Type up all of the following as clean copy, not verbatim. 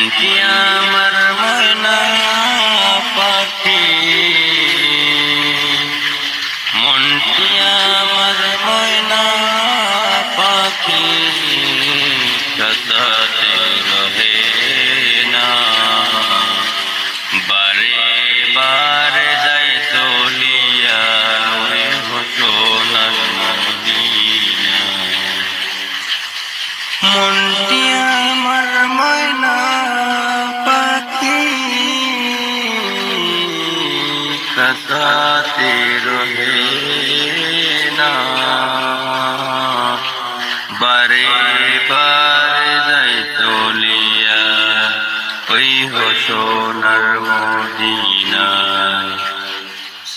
মনটি আমার ময়না পাখি, মনটি আমার ময়না পাখি, কাছাতে রহে না। বারে বারে যাই চলিয়া ওই সোনার মদিনা। মনটি আমার ময়না পাখি, কাছাতে রহে না। বারে বারে যাই চলিয়া ওই সোনার মদিনায়।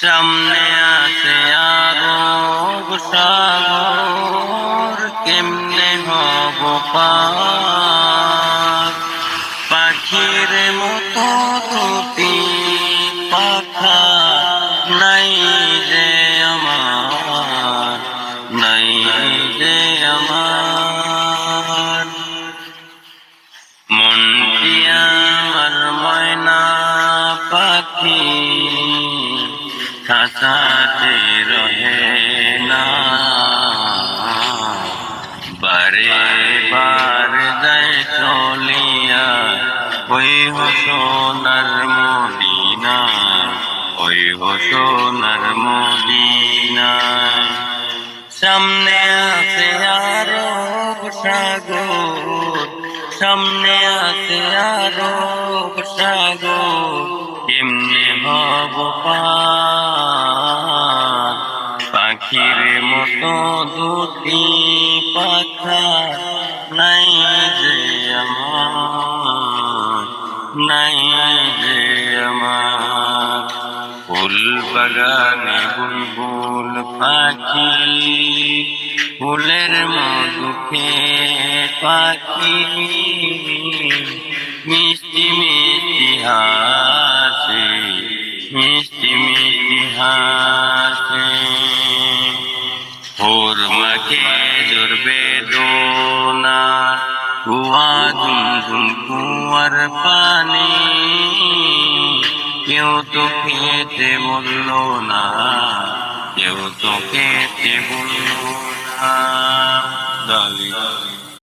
সামনে আছে আরব সাগর, কেমনে হব পার। পাখির মতো দুটি পাখা নাই যে আমার, নাই যে আমার। মনটি আমার ময়না পাখি, খাঁচাতে রহে না। বারে বারে যায় চলিয়া ওই সোনার মদিনা, ওই সোনার মদিনা। সামনে আছে আরব সাগর, সামনে আছে আরব সাগর, কেমনে হব পার। পাখির মতো দুটি পাখা নাই যে আমার, নাই যে আমার। ফুল বাগানে বুলবুল পাখি, ফুলের মধু খেয়ে পাখি, মিষ্টি মিষ্টি হাসে, মিষ্টি মিষ্টি হাসে। ওর মাকে জড়বে দোনা, কুয়া ঝুমঝুম কুয়ার পানি, কেউ তো খেতে বললো না, কেউ তো খেতে বললো না।